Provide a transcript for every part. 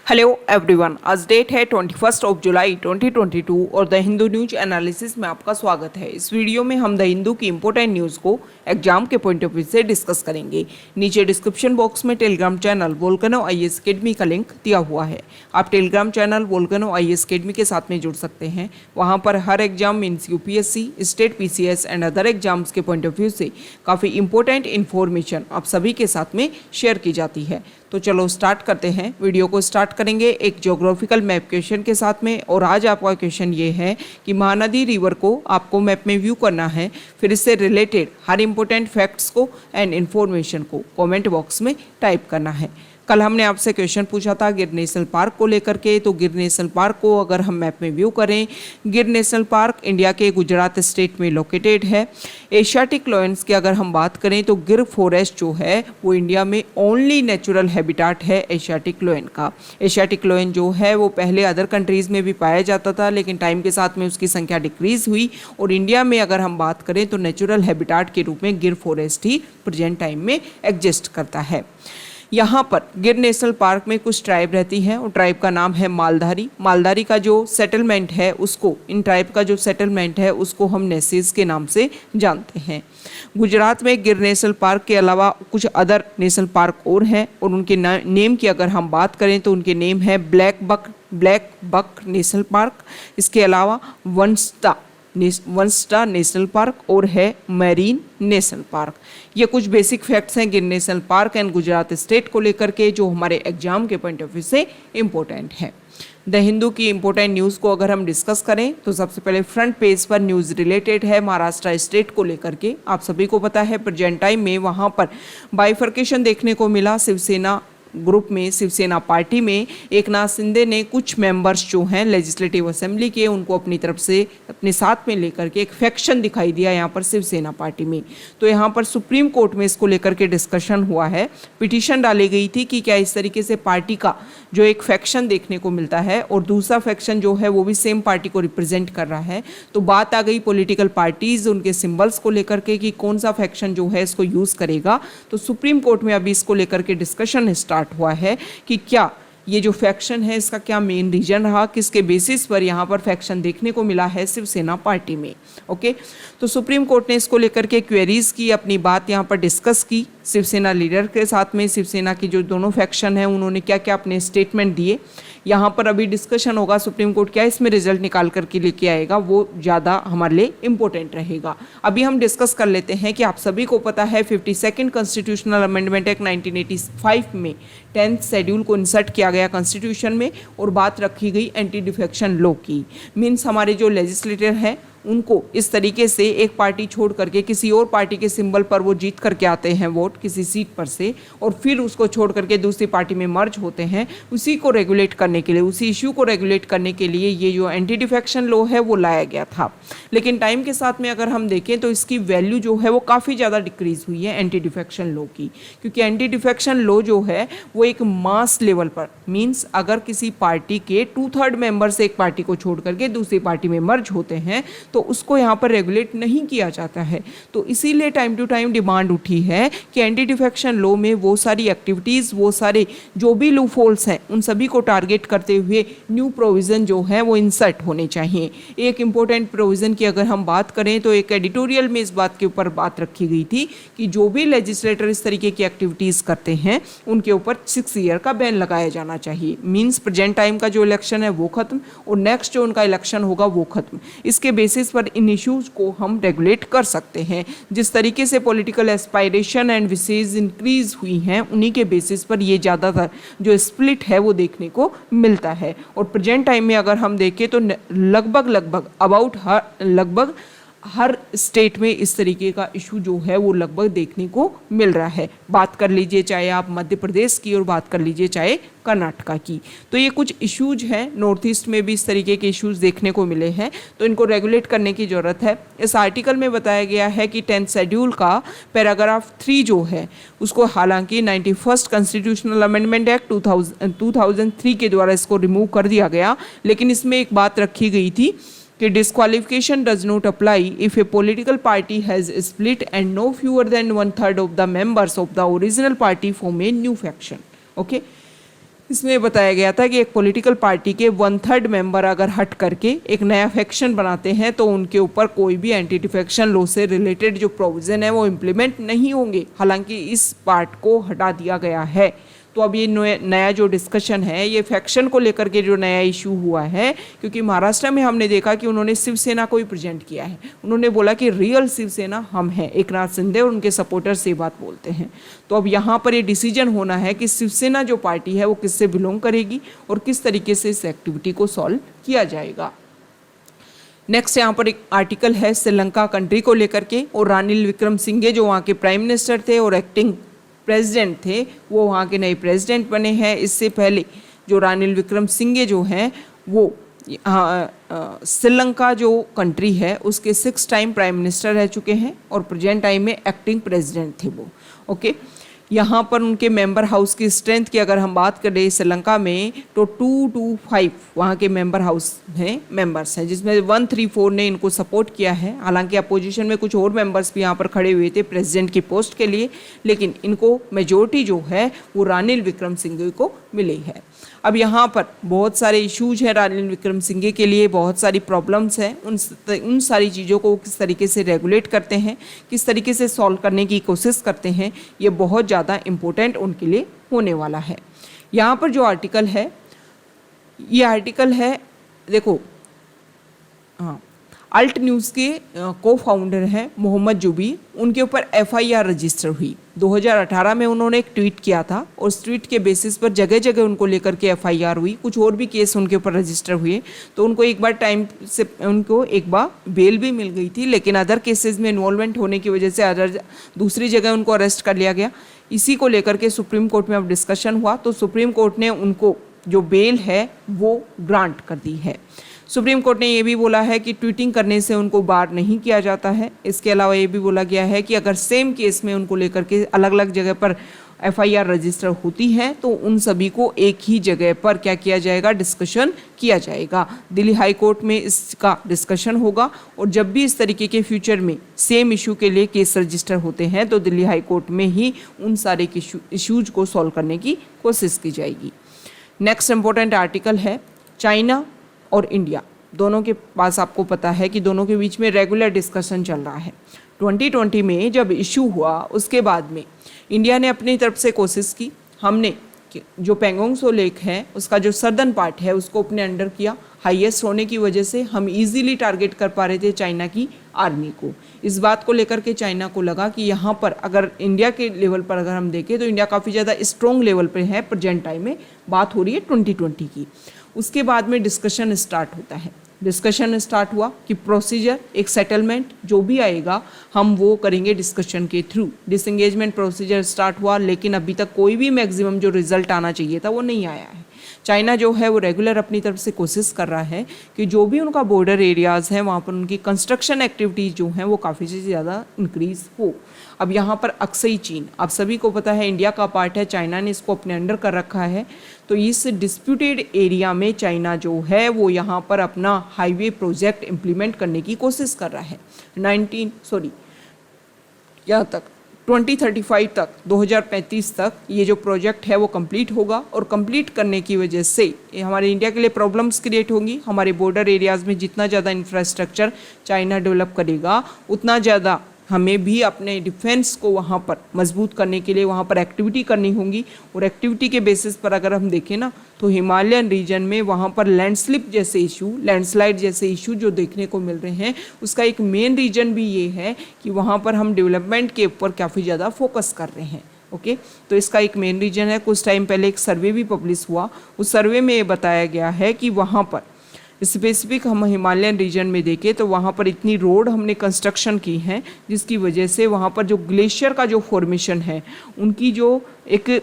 Hello everyone, आज date है 21 जुलाई 2022 और द हिंदू न्यूज एनालिसिस में आपका स्वागत है। इस वीडियो में हम द हिंदू की इंपॉर्टेंट न्यूज़ को एग्जाम के पॉइंट ऑफ व्यू से डिस्कस करेंगे। नीचे डिस्क्रिप्शन बॉक्स में Telegram channel Volcano IAS academy का लिंक दिया हुआ है। आप Telegram channel Volcano IAS academy के साथ में जुड़ सकते हैं। वहाँ पर हर exam means UPSC, state PCS and other exams के पॉइंट ऑफ व्यू से काफ़ी इंपॉर्टेंट इन्फॉर्मेशन आप सभी के साथ में शेयर की जाती है। तो चलो स्टार्ट करते हैं। वीडियो को स्टार्ट करेंगे एक ज्योग्राफिकल मैप क्वेश्चन के साथ में। और आज आपका क्वेश्चन ये है कि महानदी रिवर को आपको मैप में व्यू करना है, फिर इससे रिलेटेड हर इंपॉर्टेंट फैक्ट्स को एंड इन्फॉर्मेशन को कमेंट बॉक्स में टाइप करना है। कल हमने आपसे क्वेश्चन पूछा था गिर नेशनल पार्क को लेकर के, तो गिर नेशनल पार्क को अगर हम मैप में व्यू करें, गिर नेशनल पार्क इंडिया के गुजरात स्टेट में लोकेटेड है। एशियाटिक लायंस की अगर हम बात करें तो गिर फॉरेस्ट जो है वो इंडिया में ओनली नेचुरल हैबिटाट है एशियाटिक लायन का। एशियाटिक लायन जो है वो पहले अदर कंट्रीज़ में भी पाया जाता था, लेकिन टाइम के साथ में उसकी संख्या डिक्रीज हुई और इंडिया में अगर हम बात करें तो नेचुरल हैबिटाट के रूप में गिर फॉरेस्ट ही प्रेजेंट टाइम में एग्जिस्ट करता है। यहाँ पर गिर नेशनल पार्क में कुछ ट्राइब रहती हैं और ट्राइब का नाम है मालधारी। मालधारी का जो सेटलमेंट है उसको, इन ट्राइब का जो सेटलमेंट है उसको हम नेसीज के नाम से जानते हैं। गुजरात में गिर नेशनल पार्क के अलावा कुछ अदर नेशनल पार्क और हैं और उनके नेम की अगर हम बात करें तो उनके नेम है ब्लैक बक नेशनल पार्क, इसके अलावा वंस्टा नेशनल पार्क और है मैरीन नेशनल पार्क। ये कुछ बेसिक फैक्ट्स हैं गिर national park and Gujarat state को लेकर के जो हमारे एग्जाम के पॉइंट ऑफ व्यू से इम्पोर्टेंट है। द हिंदू की इंपॉर्टेंट न्यूज़ को अगर हम डिस्कस करें तो सबसे पहले फ्रंट पेज पर न्यूज़ रिलेटेड है महाराष्ट्र स्टेट को लेकर के। आप सभी को पता है प्रेजेंट टाइम में वहाँ पर बाइफर्केशन देखने को मिला। शिवसेना ग्रुप में, शिवसेना पार्टी में एकनाथ शिंदे ने कुछ मेंबर्स जो हैं लेजिस्लेटिव असेंबली के उनको अपनी तरफ से अपने साथ में लेकर के एक फैक्शन दिखाई दिया यहाँ पर शिवसेना पार्टी में। तो यहाँ पर सुप्रीम कोर्ट में इसको लेकर के डिस्कशन हुआ है। पिटीशन डाली गई थी कि क्या इस तरीके से पार्टी का जो एक फैक्शन देखने को मिलता है और दूसरा फैक्शन जो है वो भी सेम पार्टी को रिप्रेजेंट कर रहा है। तो बात आ गई पॉलिटिकल पार्टीज उनके सिंबल्स को लेकर के कि कौन सा फैक्शन जो है इसको यूज़ करेगा। तो सुप्रीम कोर्ट में अभी इसको लेकर के डिस्कशन स्टार्ट हुआ है कि क्या ये जो फैक्शन है इसका क्या मेन रीजन रहा, किसके बेसिस पर यहाँ पर फैक्शन देखने को मिला है शिवसेना पार्टी में। ओके, तो सुप्रीम कोर्ट ने इसको लेकर के क्वेरीज की, अपनी बात यहाँ पर डिस्कस की शिवसेना लीडर के साथ में। शिवसेना की जो दोनों फैक्शन हैं उन्होंने क्या क्या अपने स्टेटमेंट दिए, यहाँ पर अभी डिस्कशन होगा। सुप्रीम कोर्ट क्या इसमें रिजल्ट निकाल करके लेके आएगा वो ज़्यादा हमारे लिए इम्पोर्टेंट रहेगा। अभी हम डिस्कस कर लेते हैं कि आप सभी को पता है 52nd कॉन्स्टिट्यूशनल अमेंडमेंट एक्ट 1985 में 10th शेड्यूल को इंसर्ट किया गया कॉन्स्टिट्यूशन में और बात रखी गई एंटी डिफेक्शन लॉ की। मीन्स हमारे जो लेजिस्लेटर हैं उनको इस तरीके से एक पार्टी छोड़ करके किसी और पार्टी के सिंबल पर वो जीत करके आते हैं वोट किसी सीट पर से, और फिर उसको छोड़ करके दूसरी पार्टी में मर्ज होते हैं। उसी को रेगुलेट करने के लिए, उसी इश्यू को रेगुलेट करने के लिए ये जो एंटी डिफेक्शन लॉ है वो लाया गया था। लेकिन टाइम के साथ में अगर हम देखें तो इसकी वैल्यू जो है वो काफ़ी ज़्यादा डिक्रीज हुई है एंटी डिफेक्शन लॉ की, क्योंकि एंटी डिफेक्शन लॉ जो है वो एक मास लेवल पर, मीन्स अगर किसी पार्टी के 2/3 मेंबर्स एक पार्टी को छोड़ करके दूसरी पार्टी में मर्ज होते हैं तो उसको यहाँ पर रेगुलेट नहीं किया जाता है। तो इसीलिए टाइम टू टाइम डिमांड उठी है कि एंटी डिफेक्शन लॉ में वो सारी एक्टिविटीज़, वो सारे जो भी लूपहोल्स हैं उन सभी को टारगेट करते हुए न्यू प्रोविज़न जो है वो इंसर्ट होने चाहिए। एक इम्पोर्टेंट प्रोविज़न की अगर हम बात करें तो एक एडिटोरियल में इस बात के ऊपर बात रखी गई थी कि जो भी लेजिस्लेटर इस तरीके की एक्टिविटीज़ करते हैं उनके ऊपर 6 ईयर का बैन लगाया जाना चाहिए। मीन्स प्रेजेंट टाइम का जो इलेक्शन है वो खत्म और नेक्स्ट जो उनका इलेक्शन होगा वो खत्म। इसके बेसिस पर इन इश्यूज को हम रेगुलेट कर सकते हैं। जिस तरीके से political aspiration and wishes increase हुई हैं उन्हीं के बेसिस पर ये ज़्यादातर जो स्प्लिट है वो देखने को मिलता है। और प्रेजेंट टाइम में अगर हम देखें तो लगभग हर स्टेट में इस तरीके का इशू जो है वो लगभग देखने को मिल रहा है। बात कर लीजिए चाहे आप मध्य प्रदेश की और बात कर लीजिए चाहे कर्नाटका की, तो ये कुछ इश्यूज हैं। नॉर्थ ईस्ट में भी इस तरीके के इश्यूज देखने को मिले हैं, तो इनको रेगुलेट करने की ज़रूरत है। इस आर्टिकल में बताया गया है कि 10th शेड्यूल का पैराग्राफ 3 जो है उसको हालांकि 91st कॉन्स्टिट्यूशनल अमेंडमेंट एक्ट 2003 के द्वारा इसको रिमूव कर दिया गया, लेकिन इसमें एक बात रखी गई थी कि disqualification does not apply if a political party has split and no fewer than 1/3 of the members of the original party form a new faction. Okay, इसमें बताया गया था कि एक पॉलिटिकल पार्टी के 1/3 मेंबर अगर हट करके एक नया फैक्शन बनाते हैं तो उनके ऊपर कोई भी एंटी डिफेक्शन लॉ से रिलेटेड जो प्रोविज़न है वो इम्प्लीमेंट नहीं होंगे। हालांकि इस पार्ट को हटा दिया गया है। तो अब ये नया जो डिस्कशन है ये फैक्शन को लेकर के जो नया इशू हुआ है, क्योंकि महाराष्ट्र में हमने देखा कि उन्होंने शिवसेना को ही प्रेजेंट किया है। उन्होंने बोला कि रियल शिवसेना हम हैं, एकनाथ शिंदे और उनके सपोर्टर्स ये बात बोलते हैं। तो अब यहाँ पर ये डिसीजन होना है कि शिवसेना जो पार्टी है वो किससे बिलोंग करेगी और किस तरीके से इस एक्टिविटी को सॉल्व किया जाएगा। नेक्स्ट यहाँ पर एक आर्टिकल है श्रीलंका कंट्री को लेकर के, और रानिल विक्रमसिंघे जो वहाँ के प्राइम मिनिस्टर थे और एक्टिंग प्रेसिडेंट थे वो वहाँ के नए प्रेसिडेंट बने हैं। इससे पहले जो रानिल विक्रमसिंघे जो हैं वो श्रीलंका जो कंट्री है उसके 6 टाइम प्राइम मिनिस्टर रह चुके हैं और प्रेजेंट टाइम में एक्टिंग प्रेसिडेंट थे वो। ओके, यहाँ पर उनके मेंबर हाउस की स्ट्रेंथ की अगर हम बात करें श्रीलंका में तो 225 वहाँ के मेंबर हाउस हैं, मेंबर्स हैं, जिसमें 134 ने इनको सपोर्ट किया है। हालांकि अपोजिशन में कुछ और मेंबर्स भी यहाँ पर खड़े हुए थे प्रेसिडेंट की पोस्ट के लिए, लेकिन इनको मेजोरिटी जो है वो रानिल विक्रमसिंघे को मिली है। अब यहाँ पर बहुत सारे इश्यूज हैं रानिल विक्रमसिंघे के लिए, बहुत सारी प्रॉब्लम्स हैं। उन सारी चीज़ों को किस तरीके से रेगुलेट करते हैं, किस तरीके से सॉल्व करने की कोशिश करते हैं, ये बहुत ज़्यादा इम्पोर्टेंट उनके लिए होने वाला है। यहाँ पर जो आर्टिकल है ये आर्टिकल है, देखो, हाँ, अल्ट न्यूज़ के को फाउंडर हैं मोहम्मद जुबी, उनके ऊपर FIR रजिस्टर हुई 2018 में। उन्होंने एक ट्वीट किया था और उस ट्वीट के बेसिस पर जगह जगह उनको लेकर के FIR हुई। कुछ और भी केस उनके ऊपर रजिस्टर हुए, तो उनको एक बार बेल भी मिल गई थी, लेकिन अदर केसेस में इन्वॉल्वमेंट होने की वजह से दूसरी जगह उनको अरेस्ट कर लिया गया। इसी को लेकर के सुप्रीम कोर्ट में अब डिस्कशन हुआ, तो सुप्रीम कोर्ट ने उनको जो बेल है वो ग्रांट कर दी है। सुप्रीम कोर्ट ने ये भी बोला है कि ट्वीटिंग करने से उनको बार नहीं किया जाता है। इसके अलावा ये भी बोला गया है कि अगर सेम केस में उनको लेकर के अलग अलग जगह पर FIR रजिस्टर होती है तो उन सभी को एक ही जगह पर क्या किया जाएगा, डिस्कशन किया जाएगा। दिल्ली हाई कोर्ट में इसका डिस्कशन होगा, और जब भी इस तरीके के फ्यूचर में सेम इशू के लिए केस रजिस्टर होते हैं तो दिल्ली हाई कोर्ट में ही उन सारे इशूज को सॉल्व करने की कोशिश की जाएगी। नेक्स्ट इंपॉर्टेंट आर्टिकल है चाइना और इंडिया दोनों के पास, आपको पता है कि दोनों के बीच में रेगुलर डिस्कशन चल रहा है। 2020 में जब इशू हुआ उसके बाद में इंडिया ने अपनी तरफ से कोशिश की, हमने जो पेंगोंग त्सो लेक है उसका जो सर्दर्न पार्ट है उसको अपने अंडर किया। हाईएस्ट होने की वजह से हम इजीली टारगेट कर पा रहे थे चाइना की आर्मी को। इस बात को लेकर के चाइना को लगा कि यहाँ पर अगर इंडिया के लेवल पर अगर हम देखें तो इंडिया काफ़ी ज़्यादा स्ट्रॉन्ग लेवल पे है प्रेजेंट टाइम में। बात हो रही है 2020 की। उसके बाद में डिस्कशन स्टार्ट होता है। डिस्कशन स्टार्ट हुआ कि प्रोसीजर, एक सेटलमेंट जो भी आएगा हम वो करेंगे डिस्कशन के थ्रू। डिसएंगेजमेंट प्रोसीजर स्टार्ट हुआ, लेकिन अभी तक कोई भी मैक्सिमम जो रिजल्ट आना चाहिए था वो नहीं आया है। चाइना जो है वो रेगुलर अपनी तरफ से कोशिश कर रहा है कि जो भी उनका बॉर्डर एरियाज़ हैं वहाँ पर उनकी कंस्ट्रक्शन एक्टिविटीज़ जो हैं वो काफ़ी से ज़्यादा इंक्रीज़ हो। अब यहाँ पर अक्सई चीन, आप सभी को पता है इंडिया का पार्ट है, चाइना ने इसको अपने अंडर कर रखा है। तो इस डिस्प्यूटेड एरिया में चाइना जो है वो यहाँ पर अपना हाईवे प्रोजेक्ट इम्प्लीमेंट करने की कोशिश कर रहा है। 2035 तक 2035 तक ये जो प्रोजेक्ट है वो कंप्लीट होगा, और कंप्लीट करने की वजह से हमारे इंडिया के लिए प्रॉब्लम्स क्रिएट होंगी। हमारे बॉर्डर एरियाज़ में जितना ज़्यादा इंफ्रास्ट्रक्चर चाइना डेवलप करेगा उतना ज़्यादा हमें भी अपने डिफेंस को वहाँ पर मजबूत करने के लिए वहाँ पर एक्टिविटी करनी होगी। और एक्टिविटी के बेसिस पर अगर हम देखें ना तो हिमालयन रीजन में वहाँ पर लैंडस्लिप जैसे इशू, लैंडस्लाइड जैसे इशू जो देखने को मिल रहे हैं, उसका एक मेन रीजन भी ये है कि वहाँ पर हम डेवलपमेंट के ऊपर काफ़ी ज़्यादा फोकस कर रहे हैं। ओके, तो इसका एक मेन रीजन है। कुछ टाइम पहले एक सर्वे भी पब्लिश हुआ, उस सर्वे में ये बताया गया है कि वहाँ पर स्पेसिफिक हम हिमालयन रीजन में देखें तो वहाँ पर इतनी रोड हमने कंस्ट्रक्शन की है जिसकी वजह से वहाँ पर जो ग्लेशियर का जो फॉर्मेशन है, उनकी जो एक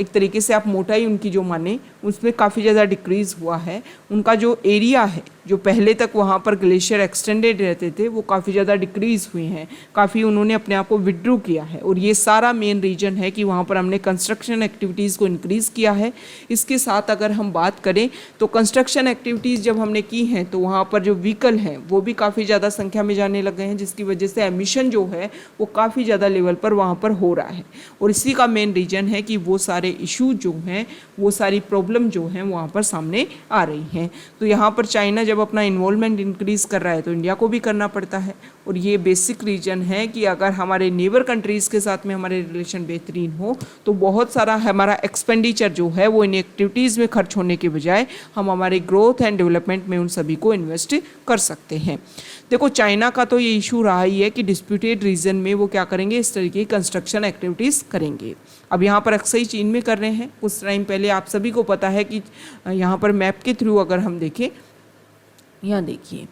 तरीके से आप मोटाई उनकी जो माने उसमें काफ़ी ज़्यादा डिक्रीज़ हुआ है। उनका जो एरिया है, जो पहले तक वहाँ पर ग्लेशियर एक्सटेंडेड रहते थे, वो काफ़ी ज़्यादा डिक्रीज़ हुए हैं, काफ़ी उन्होंने अपने आप को विड्रू किया है। और ये सारा मेन रीजन है कि वहाँ पर हमने कंस्ट्रक्शन एक्टिविटीज़ को इंक्रीज़ किया है। इसके साथ अगर हम बात करें तो कंस्ट्रक्शन एक्टिविटीज़ जब हमने की हैं तो वहाँ पर जो व्हीकल हैं वो भी काफ़ी ज़्यादा संख्या में जाने लग गए हैं, जिसकी वजह से एमिशन जो है वो काफ़ी ज़्यादा लेवल पर वहाँ पर हो रहा है। और इसी का मेन रीजन है कि वो सारे इशू जो हैं, वो सारी प्रॉब्लम जो हैं वहाँ पर सामने आ रही हैं। तो यहाँ पर चाइना जब अपना इन्वॉल्वमेंट इंक्रीज़ कर रहा है तो इंडिया को भी करना पड़ता है, और ये बेसिक रीजन है कि अगर हमारे नेबर कंट्रीज़ के साथ में हमारे रिलेशन बेहतरीन हो तो बहुत सारा हमारा एक्सपेंडिचर जो है वो इन एक्टिविटीज़ में खर्च होने के बजाय हम हमारे ग्रोथ एंड डेवलपमेंट में उन सभी को इन्वेस्ट कर सकते हैं। देखो चाइना का तो ये इशू रहा ही है कि डिस्प्यूटेड रीजन में वो क्या करेंगे, इस तरीके की कंस्ट्रक्शन एक्टिविटीज़ करेंगे। अब यहाँ पर अक्सर चीन में कर रहे हैं। कुछ टाइम पहले आप सभी को पता है कि यहाँ पर मैप के थ्रू अगर हम देखें, यहाँ देखिए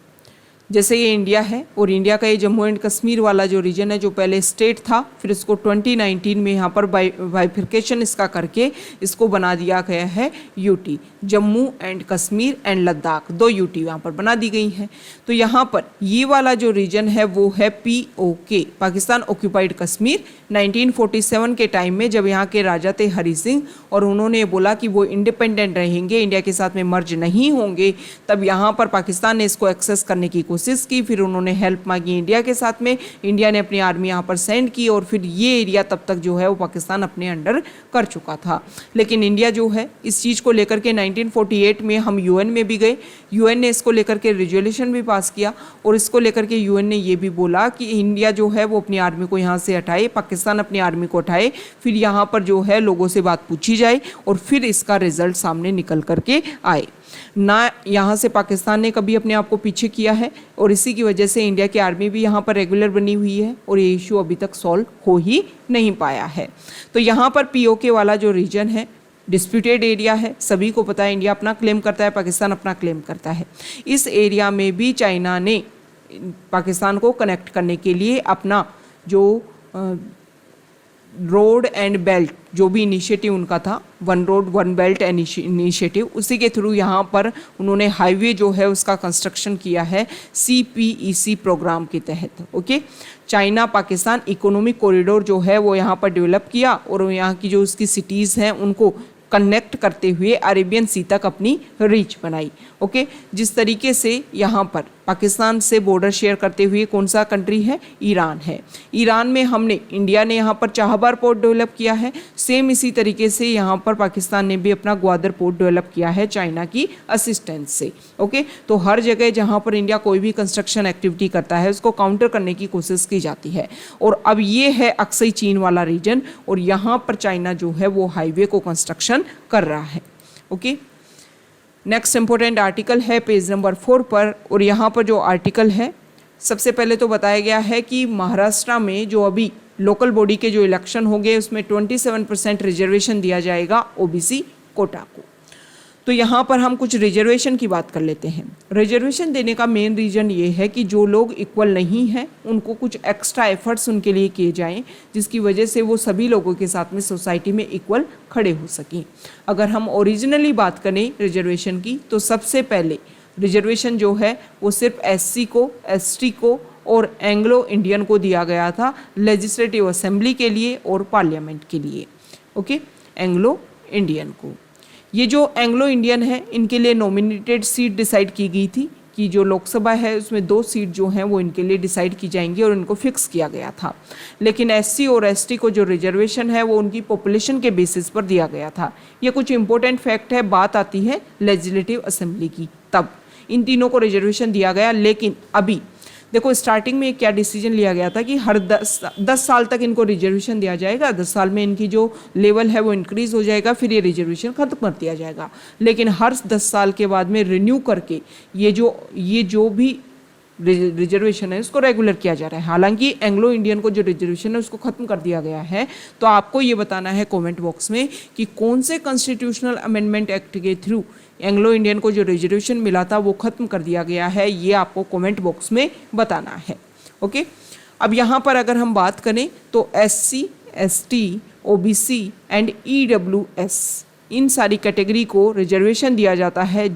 जैसे ये इंडिया है और इंडिया का ये जम्मू एंड कश्मीर वाला जो रीजन है जो पहले स्टेट था, फिर इसको 2019 में यहाँ पर बाइफिकेशन इसका करके इसको बना दिया गया है UT, Jammu and Kashmir and Ladakh, 2 UT यहाँ पर बना दी गई हैं। तो यहाँ पर ये वाला जो रीजन है वो है POK, पाकिस्तान ऑक्यूपाइड कश्मीर। 1947 के टाइम में जब यहाँ के राजा थे हरि सिंह और उन्होंने बोला कि वो इंडिपेंडेंट रहेंगे, इंडिया के साथ में मर्ज नहीं होंगे, तब यहाँ पर पाकिस्तान ने इसको एक्सेस करने की कोशिश की। फिर उन्होंने हेल्प मांगी इंडिया के साथ में, इंडिया ने अपनी आर्मी यहाँ पर सेंड की और फिर ये एरिया तब तक जो है वो पाकिस्तान अपने अंडर कर चुका था। लेकिन इंडिया जो है इस चीज़ को लेकर के 1948 में हम UN में भी गए, UN ने इसको लेकर के रेजोल्यूशन भी पास किया और इसको लेकर के UN ने ये भी बोला कि इंडिया जो है वो अपनी आर्मी को यहाँ से हटाए, पाकिस्तान अपनी आर्मी को हटाए, फिर यहाँ पर जो है लोगों से बात पूछी जाए और फिर इसका रिजल्ट सामने निकल करके आए। ना यहाँ से पाकिस्तान ने कभी अपने आप को पीछे किया है और इसी की वजह से इंडिया की आर्मी भी यहाँ पर रेगुलर बनी हुई है और ये इशू अभी तक सॉल्व हो ही नहीं पाया है। तो यहाँ पर POK वाला जो रीजन है डिस्प्यूटेड एरिया है, सभी को पता है, इंडिया अपना क्लेम करता है, पाकिस्तान अपना क्लेम करता है। इस एरिया में भी चाइना ने पाकिस्तान को कनेक्ट करने के लिए अपना जो रोड एंड बेल्ट जो भी इनिशिएटिव उनका था, 1 रोड 1 बेल्ट इनिशिएटिव, उसी के थ्रू यहाँ पर उन्होंने हाईवे जो है उसका कंस्ट्रक्शन किया है CPEC प्रोग्राम के तहत। Okay, China Pakistan economic corridor जो है वो यहाँ पर डेवलप किया और यहाँ की जो उसकी सिटीज़ हैं उनको कनेक्ट करते हुए अरेबियन सी तक अपनी रीच बनाई। ओके, जिस तरीके से यहाँ पर पाकिस्तान से बॉर्डर शेयर करते हुए कौन सा कंट्री है, ईरान है। ईरान में हमने, इंडिया ने यहाँ पर चाहबार पोर्ट डेवलप किया है, सेम इसी तरीके से यहाँ पर पाकिस्तान ने भी अपना ग्वादर पोर्ट डेवलप किया है चाइना की असिस्टेंस से। ओके, तो हर जगह जहाँ पर इंडिया कोई भी कंस्ट्रक्शन एक्टिविटी करता है उसको काउंटर करने की कोशिश की जाती है। और अब ये है अक्सई चीन वाला रीजन और यहाँ पर चाइना जो है वो हाईवे को कंस्ट्रक्शन कर रहा है। ओके, नेक्स्ट इंपॉर्टेंट आर्टिकल है पेज नंबर 4 पर, और यहाँ पर जो आर्टिकल है सबसे पहले तो बताया गया है कि महाराष्ट्र में जो अभी लोकल बॉडी के जो इलेक्शन होंगे उसमें 27% रिजर्वेशन दिया जाएगा OBC कोटा को। तो यहाँ पर हम कुछ रिजर्वेशन की बात कर लेते हैं। रिजर्वेशन देने का मेन रीज़न ये है कि जो लोग इक्वल नहीं हैं उनको कुछ एक्स्ट्रा एफर्ट्स उनके लिए किए जाएं, जिसकी वजह से वो सभी लोगों के साथ में सोसाइटी में इक्वल खड़े हो सकें। अगर हम ओरिजिनली बात करें रिजर्वेशन की तो सबसे पहले रिजर्वेशन जो है वो सिर्फ SC को, ST को और एंग्लो इंडियन को दिया गया था लेजिस्लेटिव असेंबली के लिए और पार्लियामेंट के लिए। ओके, एंग्लो इंडियन को, ये जो एंग्लो इंडियन है इनके लिए नॉमिनेटेड सीट डिसाइड की गई थी कि जो लोकसभा है उसमें 2 सीट जो हैं वो इनके लिए डिसाइड की जाएंगी और इनको फिक्स किया गया था। लेकिन SC और ST को जो रिजर्वेशन है वो उनकी पॉपुलेशन के बेसिस पर दिया गया था। ये कुछ इंपॉर्टेंट फैक्ट है। बात आती है लेजिस्लेटिव असेंबली की, तब इन तीनों को रिजर्वेशन दिया गया। लेकिन अभी देखो स्टार्टिंग में क्या डिसीजन लिया गया था कि हर 10 साल तक इनको रिजर्वेशन दिया जाएगा, 10 साल में इनकी जो लेवल है वो इंक्रीज हो जाएगा, फिर ये रिजर्वेशन खत्म कर दिया जाएगा। लेकिन हर 10 साल के बाद में रिन्यू करके ये जो भी रिजर्वेशन है उसको रेगुलर किया जा रहा है। हालांकि एंग्लो इंडियन को जो रिजर्वेशन है उसको खत्म कर दिया गया है। तो आपको ये बताना है कमेंट बॉक्स में कि कौन से कॉन्स्टिट्यूशनल अमेंडमेंट एक्ट के थ्रू एंग्लो इंडियन को जो रिजर्वेशन मिला था वो खत्म कर दिया गया है, ये आपको कमेंट बॉक्स में बताना है। ओके, अब यहाँ पर अगर हम बात करें तो SC, ST, OBC and EWS इन सारी कैटेगरी को रिजर्वेशन दिया जाता है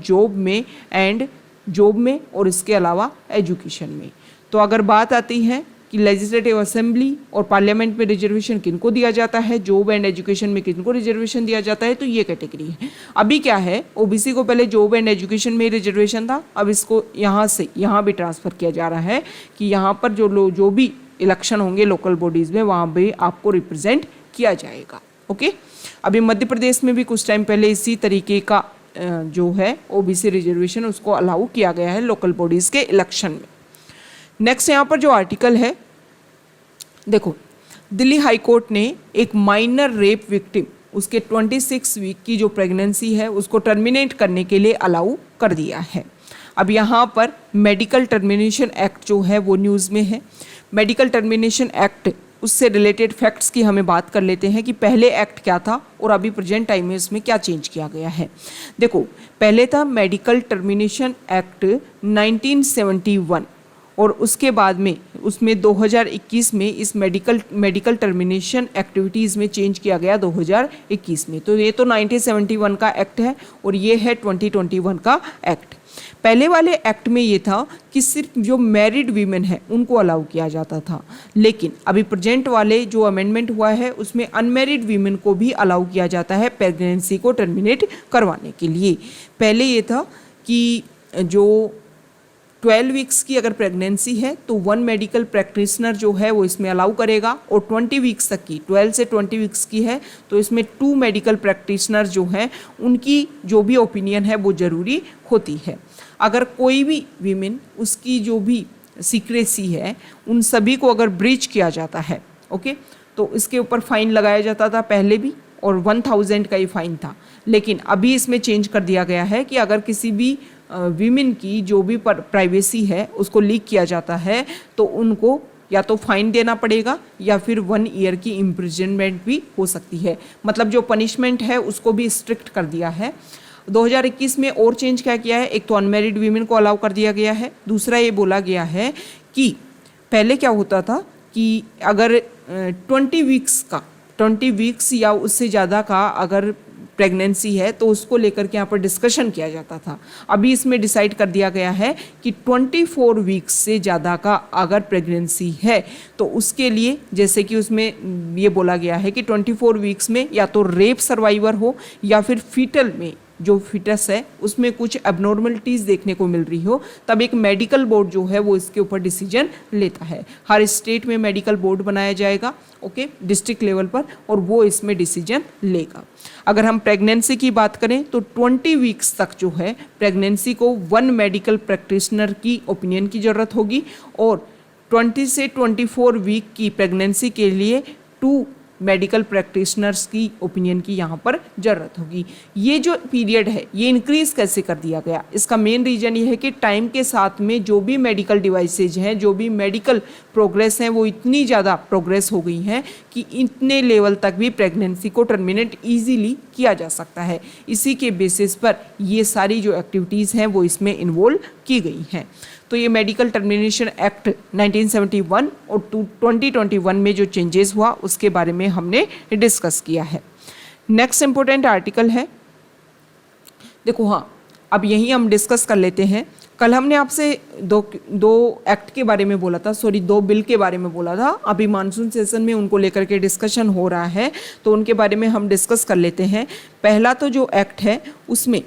जॉब में और इसके अलावा एजुकेशन में। तो अगर बात आती है कि लेजिस्लेटिव असेंबली और पार्लियामेंट में रिजर्वेशन किनको दिया जाता है, जॉब एंड एजुकेशन में किनको रिजर्वेशन दिया जाता है, तो ये कैटेगरी है। अभी क्या है, OBC को पहले जॉब एंड एजुकेशन में रिजर्वेशन था, अब इसको यहाँ से यहाँ भी ट्रांसफ़र किया जा रहा है कि यहाँ पर जो भी इलेक्शन होंगे लोकल बॉडीज़ में वहाँ भी आपको रिप्रेजेंट किया जाएगा। ओके, अभी मध्य प्रदेश में भी कुछ टाइम पहले इसी तरीके का जो है ओबीसी रिजर्वेशन उसको अलाउ किया गया है लोकल बॉडीज़ के इलेक्शन में। नेक्स्ट यहाँ पर जो आर्टिकल है, देखो दिल्ली हाई कोर्ट ने एक माइनर रेप विक्टिम उसके 26 वीक की जो प्रेगनेंसी है उसको टर्मिनेट करने के लिए अलाउ कर दिया है। अब यहाँ पर मेडिकल टर्मिनेशन एक्ट जो है वो न्यूज़ में है। मेडिकल टर्मिनेशन एक्ट, उससे रिलेटेड फैक्ट्स की हमें बात कर लेते हैं कि पहले एक्ट क्या था और अभी प्रेजेंट टाइम में इसमें क्या चेंज किया गया है। देखो पहले था मेडिकल टर्मिनेशन एक्ट 1971 और उसके बाद में उसमें 2021 में इस मेडिकल टर्मिनेशन एक्टिविटीज़ में चेंज किया गया 2021 में। तो ये तो 1971 का एक्ट है और ये है 2021 का एक्ट। पहले वाले एक्ट में ये था कि सिर्फ जो मैरिड वीमेन है उनको अलाउ किया जाता था, लेकिन अभी प्रेजेंट वाले जो अमेंडमेंट हुआ है उसमें अनमैरिड वीमेन को भी अलाउ किया जाता है प्रेगनेंसी को टर्मिनेट करवाने के लिए। पहले ये था कि जो 12 वीक्स की अगर प्रेगनेंसी है तो 1 मेडिकल प्रैक्टिशनर जो है वो इसमें अलाउ करेगा, और 20 वीक्स तक की 12 से 20 वीक्स की है तो इसमें 2 मेडिकल प्रैक्टिशनर जो हैं उनकी जो भी ओपिनियन है वो ज़रूरी होती है। अगर कोई भी वीमेन उसकी जो भी सीक्रेसी है उन सभी को अगर ब्रीच किया जाता है, ओके, तो इसके ऊपर फाइन लगाया जाता था पहले भी, और 1000 का ही फाइन था। लेकिन अभी इसमें चेंज कर दिया गया है कि अगर किसी भी वीमेन की जो भी प्राइवेसी है उसको लीक किया जाता है तो उनको या तो फाइन देना पड़ेगा या फिर 1 ईयर की इम्प्रिजनमेंट भी हो सकती है। मतलब जो पनिशमेंट है उसको भी स्ट्रिक्ट कर दिया है। 2021 में और चेंज क्या किया है, एक तो अनमैरिड वीमेन को अलाउ कर दिया गया है, दूसरा ये बोला गया है कि पहले क्या होता था कि अगर 20 वीक्स या उससे ज़्यादा का अगर प्रेगनेंसी है तो उसको लेकर के यहाँ पर डिस्कशन किया जाता था। अभी इसमें डिसाइड कर दिया गया है कि 24 वीक्स से ज़्यादा का अगर प्रेगनेंसी है तो उसके लिए, जैसे कि उसमें ये बोला गया है कि 24 वीक्स में या तो रेप सर्वाइवर हो या फिर फीटल में जो फिटस है उसमें कुछ एबनॉर्मलिटीज़ देखने को मिल रही हो, तब एक मेडिकल बोर्ड जो है वो इसके ऊपर डिसीजन लेता है। हर स्टेट में मेडिकल बोर्ड बनाया जाएगा, ओके, डिस्ट्रिक्ट लेवल पर, और वो इसमें डिसीजन लेगा। अगर हम प्रेगनेंसी की बात करें तो 20 वीक्स तक जो है प्रेगनेंसी को 1 मेडिकल प्रैक्टिशनर की ओपिनियन की ज़रूरत होगी, और 20 से 24 वीक की प्रेगनेंसी के लिए 2 मेडिकल प्रैक्टिशनर्स की ओपिनियन की यहाँ पर ज़रूरत होगी। ये जो पीरियड है ये इंक्रीज़ कैसे कर दिया गया, इसका मेन रीज़न ये है कि टाइम के साथ में जो भी मेडिकल डिवाइसेज हैं, जो भी मेडिकल प्रोग्रेस हैं, वो इतनी ज़्यादा प्रोग्रेस हो गई हैं कि इतने लेवल तक भी प्रेगनेंसी को टर्मिनेट ईजीली किया जा सकता है। इसी के बेसिस पर ये सारी जो एक्टिविटीज़ हैं वो इसमें इन्वॉल्व की गई हैं। तो ये मेडिकल टर्मिनेशन एक्ट 1971 और 2021 में जो चेंजेस हुआ उसके बारे में हमने डिस्कस किया है। नेक्स्ट इंपॉर्टेंट आर्टिकल है, देखो हाँ, अब यही हम डिस्कस कर लेते हैं। कल हमने आपसे दो एक्ट के बारे में बोला था, सॉरी 2 बिल के बारे में बोला था। अभी मानसून सेशन में उनको लेकर के डिस्कशन हो रहा है तो उनके बारे में हम डिस्कस कर लेते हैं। पहला तो जो एक्ट है उसमें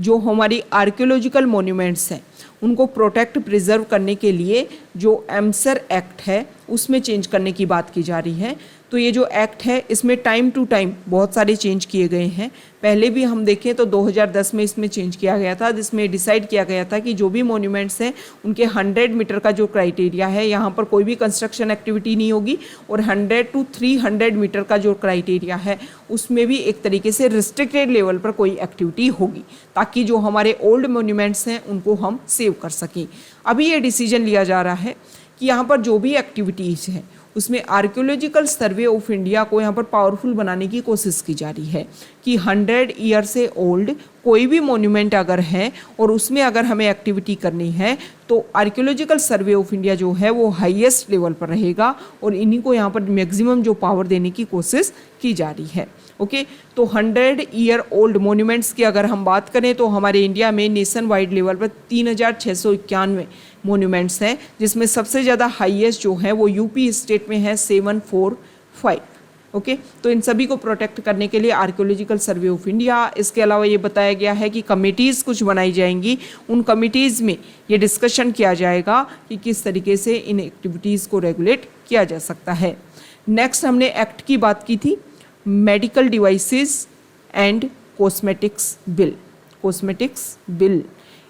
जो हमारी आर्कियोलॉजिकल मॉन्यूमेंट्स हैं उनको प्रोटेक्ट प्रिजर्व करने के लिए जो एमसर एक्ट है उसमें चेंज करने की बात की जा रही है। तो ये जो एक्ट है इसमें टाइम टू टाइम बहुत सारे चेंज किए गए हैं। पहले भी हम देखें तो 2010 में इसमें चेंज किया गया था, जिसमें डिसाइड किया गया था कि जो भी मॉन्यूमेंट्स हैं उनके 100 मीटर का जो क्राइटेरिया है, यहाँ पर कोई भी कंस्ट्रक्शन एक्टिविटी नहीं होगी, और 100 to 300 मीटर का जो क्राइटेरिया है उसमें भी एक तरीके से रिस्ट्रिक्टेड लेवल पर कोई एक्टिविटी होगी, ताकि जो हमारे ओल्ड मॉन्यूमेंट्स हैं उनको हम सेव कर सकें। अभी ये डिसीजन लिया जा रहा है कि यहाँ पर जो भी एक्टिविटीज़ हैं उसमें आर्कियोलॉजिकल सर्वे ऑफ इंडिया को यहाँ पर पावरफुल बनाने की कोशिश की जा रही है कि 100 ईयर से ओल्ड कोई भी मॉन्यूमेंट अगर है और उसमें अगर हमें एक्टिविटी करनी है तो आर्कियोलॉजिकल सर्वे ऑफ इंडिया जो है वो हाईएस्ट लेवल पर रहेगा, और इन्हीं को यहाँ पर मैक्सिमम जो पावर देने की कोशिश की जा रही है। ओके, तो 100 ईयर ओल्ड मॉन्यूमेंट्स की अगर हम बात करें तो हमारे इंडिया में नेशन वाइड लेवल पर 3691 मॉन्यूमेंट्स हैं, जिसमें सबसे ज़्यादा हाईएस्ट जो है वो यूपी स्टेट में है 745। ओके, तो इन सभी को प्रोटेक्ट करने के लिए आर्कियोलॉजिकल सर्वे ऑफ इंडिया, इसके अलावा ये बताया गया है कि कमिटीज़ कुछ बनाई जाएंगी, उन कमिटीज़ में ये डिस्कशन किया जाएगा कि किस तरीके से इन एक्टिविटीज़ को रेगुलेट किया जा सकता है। नेक्स्ट हमने एक्ट की बात की थी medical devices and cosmetics bill,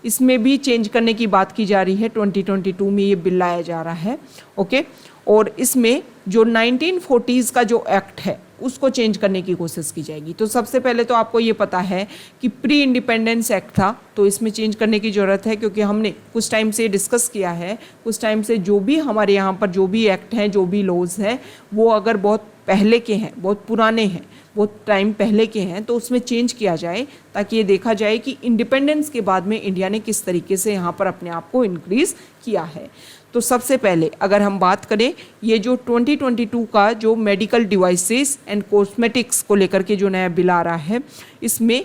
इसमें भी चेंज करने की बात की जा रही है। 2022 में ये बिल लाया जा रहा है। ओके, और इसमें जो 1940s का जो एक्ट है उसको चेंज करने की कोशिश की जाएगी। तो सबसे पहले तो आपको ये पता है कि प्री इंडिपेंडेंस एक्ट था, तो इसमें चेंज करने की ज़रूरत है, क्योंकि हमने कुछ टाइम से डिस्कस किया है, कुछ टाइम से जो भी हमारे यहाँ पर जो भी एक्ट हैं, जो भी लॉज हैं, वो अगर बहुत पहले के हैं, बहुत पुराने हैं, बहुत टाइम पहले के हैं, तो उसमें चेंज किया जाए, ताकि ये देखा जाए कि इंडिपेंडेंस के बाद में इंडिया ने किस तरीके से यहाँ पर अपने आप को इंक्रीज़ किया है। तो सबसे पहले अगर हम बात करें, ये जो 2022 का जो मेडिकल डिवाइसेस एंड कॉस्मेटिक्स को लेकर के जो नया बिल आ रहा है, इसमें